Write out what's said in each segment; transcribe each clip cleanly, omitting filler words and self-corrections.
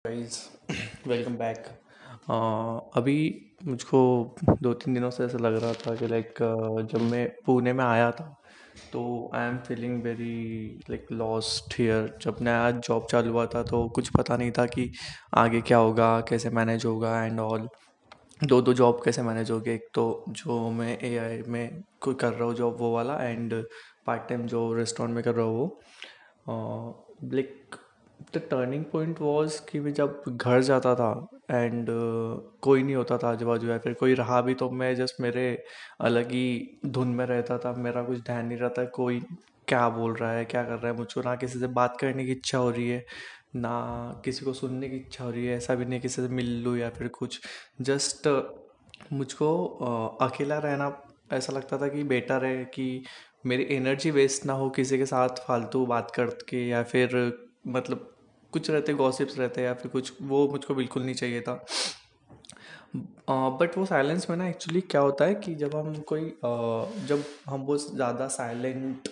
Guys, welcome back. अभी मुझको 2-3 दिनों से ऐसा लग रहा था कि जब मैं पुणे में आया था तो I am feeling very lost here. जब नया जॉब चालू हुआ था तो कुछ पता नहीं था कि आगे क्या होगा, कैसे मैनेज होगा एंड ऑल। दो दो जॉब कैसे मैनेज होगी, एक तो जो मैं एआई में कोई कर रहा हूँ जॉब वो वाला, एंड पार्ट टाइम जो रेस्टोरेंट में कर रहा हूँ वो। Like the turning point was कि मैं जब घर जाता था एंड कोई नहीं होता था आजू बाजू, या फिर कोई रहा भी तो मैं जस्ट मेरे अलग ही धुन में रहता था। मेरा कुछ ध्यान नहीं रहता कोई क्या बोल रहा है, क्या कर रहा है। मुझको ना किसी से बात करने की इच्छा हो रही है, ना किसी को सुनने की इच्छा हो रही है। ऐसा भी नहीं किसी से मिल लूँ या फिर कुछ। जस्ट मुझको अकेला रहना ऐसा लगता था कि बेटर है कि मेरी एनर्जी वेस्ट ना हो किसी के साथ फालतू बात करके, या फिर मतलब कुछ रहते गॉसिप्स रहते या फिर कुछ, वो मुझको बिल्कुल नहीं चाहिए था। बट वो साइलेंस में ना एक्चुअली क्या होता है कि जब हम बहुत ज़्यादा साइलेंट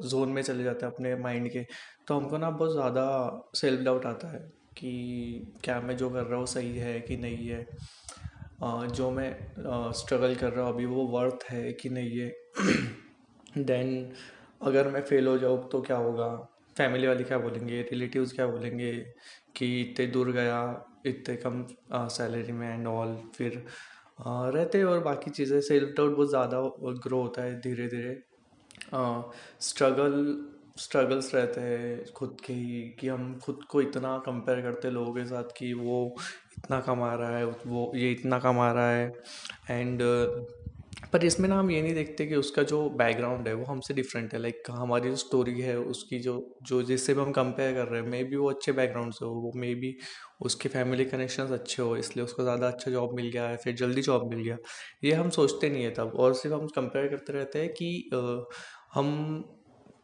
जोन में चले जाते हैं अपने माइंड के, तो हमको ना बहुत ज़्यादा सेल्फ डाउट आता है कि क्या मैं जो कर रहा हूँ सही है कि नहीं है। जो मैं स्ट्रगल कर रहा हूँ अभी वो वर्थ है कि नहीं है। देन अगर मैं फेल हो जाऊँ तो क्या होगा, फैमिली वाले क्या बोलेंगे, रिलेटिव्स क्या बोलेंगे कि इतने दूर गया इतने कम सैलरी में एंड ऑल। फिर रहते और बाकी चीज़ें, सेल्फ डाउट बहुत ज़्यादा ग्रो होता है धीरे धीरे। स्ट्रगल स्ट्रगल्स रहते हैं खुद के ही, कि हम खुद को इतना कंपेयर करते हैं लोगों के साथ कि वो इतना कमा रहा है, वो ये इतना कमा रहा है। एंड पर इसमें ना हम ये नहीं देखते कि उसका जो बैकग्राउंड है वो हमसे डिफरेंट है। हमारी जो स्टोरी है उसकी जो जो जिससे भी हम कंपेयर कर रहे हैं, मे बी वो अच्छे बैकग्राउंड से हो, वो मे बी उसके फैमिली कनेक्शंस अच्छे हो इसलिए उसको ज़्यादा अच्छा जॉब मिल गया है, फिर जल्दी जॉब मिल गया। ये हम सोचते नहीं है तब, और सिर्फ हम कंपेयर करते रहते हैं कि हम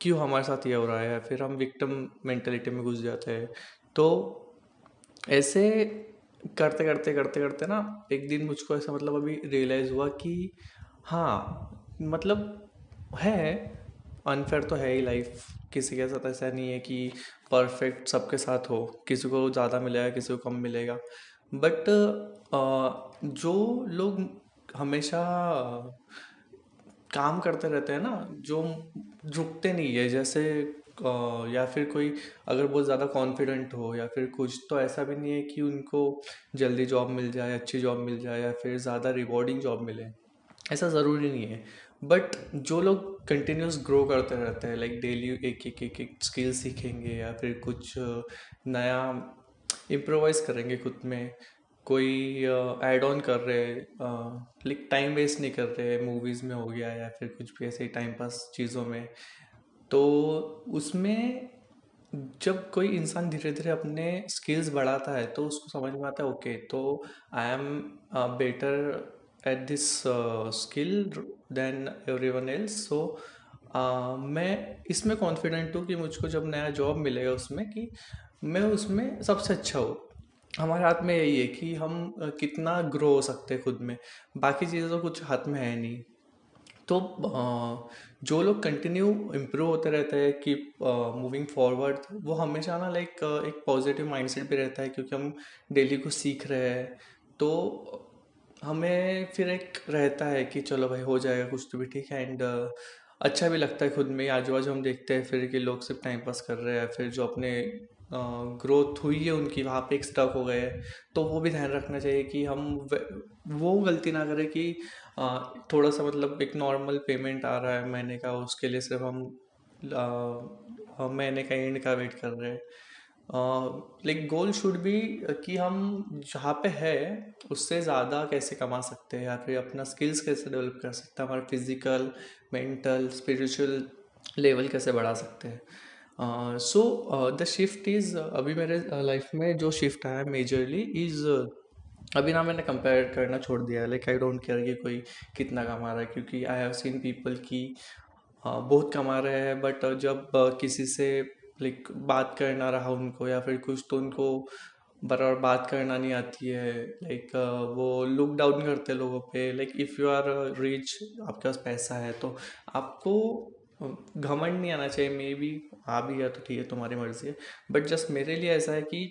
क्यों हमारे साथ ये हो रहा है, फिर हम विक्टिम मेंटेलिटी में घुस जाते हैं। तो ऐसे करते करते करते करते ना एक दिन मुझको ऐसा मतलब अभी रियलाइज़ हुआ कि हाँ, मतलब है, अनफेयर तो है ही लाइफ। किसी के साथ ऐसा नहीं है कि परफेक्ट सबके साथ हो, किसी को ज़्यादा मिलेगा किसी को कम मिलेगा। बट जो लोग हमेशा काम करते रहते हैं ना, जो रुकते नहीं है, जैसे या फिर कोई अगर बहुत ज़्यादा कॉन्फिडेंट हो या फिर कुछ, तो ऐसा भी नहीं है कि उनको जल्दी जॉब मिल जाए, अच्छी जॉब मिल जाए या फिर ज़्यादा रिवॉर्डिंग जॉब मिले, ऐसा ज़रूरी नहीं है। बट जो लोग कंटिन्यूस ग्रो करते रहते हैं, डेली एक एक एक एक स्किल सीखेंगे या फिर कुछ नया इम्प्रोवाइज करेंगे खुद में, कोई ऐड ऑन कर रहे, टाइम वेस्ट नहीं कर रहे मूवीज़ में हो गया या फिर कुछ भी ऐसे टाइम पास चीज़ों में। तो उसमें जब कोई इंसान धीरे धीरे अपने स्किल्स बढ़ाता है तो उसको समझ में आता है, ओके तो I am better at this skill than everyone else. So मैं इसमें कॉन्फिडेंट हूँ कि मुझको जब नया जॉब मिलेगा उसमें कि मैं उसमें सबसे अच्छा हूँ। हमारे हाथ में यही है कि हम कितना ग्रो हो सकते हैं खुद में, बाकी चीज़ें तो कुछ हाथ में है नहीं। तो जो लोग कंटिन्यू इम्प्रूव होते रहते हैं कि मूविंग फॉरवर्ड, वो हमेशा ना एक पॉजिटिव माइंडसेट भी रहता है क्योंकि हम डेली कुछ सीख रहे हैं। तो हमें फिर एक रहता है कि चलो भाई हो जाएगा कुछ तो भी ठीक है। एंड अच्छा भी लगता है खुद में ही, आजू बाजू हम देखते हैं फिर कि लोग सिर्फ टाइम पास कर रहे हैं, फिर जो अपने ग्रोथ हुई है उनकी वहाँ पे एक स्टक हो गए हैं। तो वो भी ध्यान रखना चाहिए कि हम वो गलती ना करें कि थोड़ा सा मतलब एक नॉर्मल पेमेंट आ रहा है महीने का, उसके लिए सिर्फ हम महीने का एंड का वेट कर रहे हैं। गोल शुड बी कि हम जहाँ पे है उससे ज़्यादा कैसे कमा सकते हैं या फिर अपना स्किल्स कैसे डेवलप कर सकते हैं, हमारा फिजिकल, मेंटल, स्पिरिचुअल लेवल कैसे बढ़ा सकते हैं। सो द शिफ्ट इज़, अभी मेरे लाइफ में जो शिफ्ट आया मेजरली इज़, अभी ना मैंने कंपेयर करना छोड़ दिया है। आई डोंट केयर कि कोई कितना कमा रहा है, क्योंकि आई हैव सीन पीपल की बहुत कमा रहे हैं बट जब किसी से बात करना रहा उनको या फिर कुछ, तो उनको बराबर बात करना नहीं आती है। वो लुक डाउन करते हैं लोगों पे। इफ़ यू आर रिच, आपके पास पैसा है तो आपको घमंड नहीं आना चाहिए। मे बी आ भी गया तो ठीक है, तुम्हारी मर्जी है। बट जस्ट मेरे लिए ऐसा है कि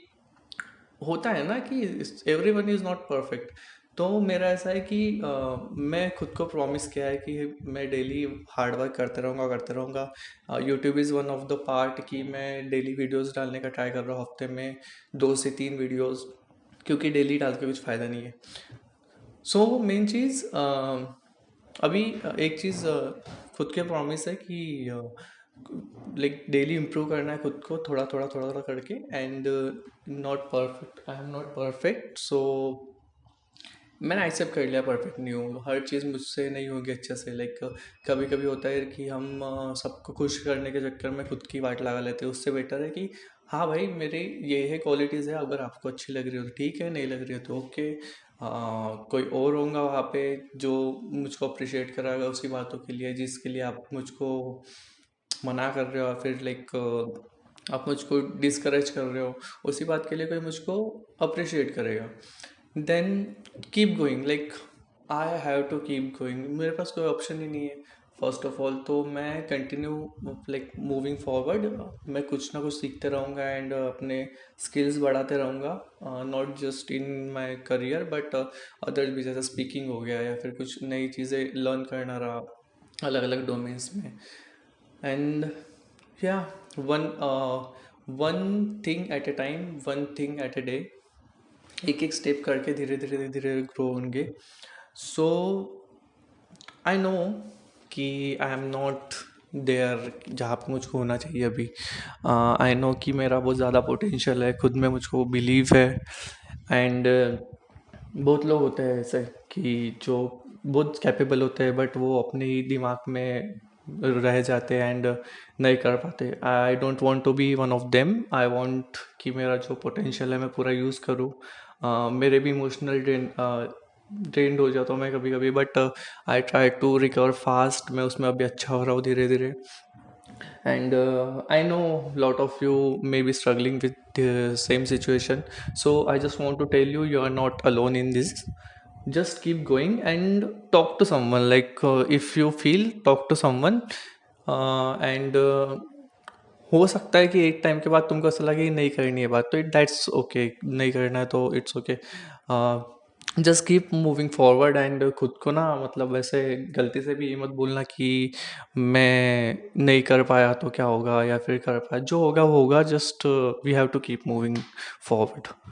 होता है ना कि every one is not perfect. तो मेरा ऐसा है कि मैं खुद को प्रॉमिस किया है कि मैं डेली हार्ड वर्क करते रहूँगा। YouTube is one of the part कि मैं डेली वीडियोस डालने का ट्राई कर रहा हूँ, हफ्ते में 2 से 3 वीडियोस, क्योंकि डेली डाल के कुछ फ़ायदा नहीं है। सो मेन चीज़ अभी एक चीज़ खुद के प्रॉमिस है कि लाइक डेली इम्प्रूव करना है खुद को, थोड़ा थोड़ा करके। And not perfect, I am not perfect, so मैंने एक्सेप्ट कर लिया परफेक्ट नहीं हूँ, हर चीज़ मुझसे नहीं होगी अच्छे से। लाइक कभी कभी होता है कि हम सबको खुश करने के चक्कर में खुद की वाट लगा लेते हैं। उससे बेटर है कि हाँ भाई, मेरी ये है क्वालिटीज़ है, अगर आपको अच्छी लग रही हो तो ठीक है, नहीं लग रही हो तो ओके। कोई और होगा वहाँ पे जो मुझको अप्रिशिएट कराएगा उसी बातों के लिए जिसके लिए आप मुझको मना कर रहे हो, या फिर लाइक आप मुझको डिस्करेज कर रहे हो, उसी बात के लिए कोई मुझको अप्रिशिएट करेगा। Then keep going, like I have to keep going, मेरे पास कोई ऑप्शन ही नहीं है। फर्स्ट ऑफ ऑल तो मैं कंटिन्यू लाइक मूविंग फॉरवर्ड, मैं कुछ ना कुछ सीखते रहूँगा एंड अपने स्किल्स बढ़ाते रहूँगा, not just in my career but other भी, जैसे स्पीकिंग हो गया या फिर कुछ नई चीज़ें लर्न करना रहा अलग अलग डोमेन्स में। एंड या one one thing at A time, one thing at a day, एक एक स्टेप करके धीरे धीरे धीरे धीरे ग्रो होंगे। सो आई नो कि आई एम नॉट देयर जहाँ पे मुझको होना चाहिए अभी। आई नो कि मेरा बहुत ज़्यादा पोटेंशियल है, खुद में मुझको बिलीव है। एंड बहुत लोग होते हैं ऐसे कि जो बहुत कैपेबल होते हैं बट वो अपने ही दिमाग में रह जाते हैं एंड नहीं कर पाते। I don't want to be one of them. I want कि मेरा जो पोटेंशियल है मैं पूरा यूज़ करूँ। मेरे भी इमोशनल ड्रेन्ड हो जाता हूँ मैं कभी कभी, but I try to recover fast. मैं उसमें अभी अच्छा हो रहा हूँ धीरे धीरे। And I know a lot of you may be struggling with the same situation, so I just want to tell you, you are not alone in this. Just keep going and talk to someone, like if you feel, talk to someone. And हो सकता है कि एक time के बाद तुमको ऐसा लगे कि नहीं करनी है बात, तो दैट्स ओके, नहीं करना है तो it's okay. Just keep moving forward and खुद को ना, मतलब वैसे गलती से भी ये मत बोलना कि मैं नहीं कर पाया तो क्या होगा, या फिर कर पाया, जो होगा वो होगा। Just we have to keep moving forward.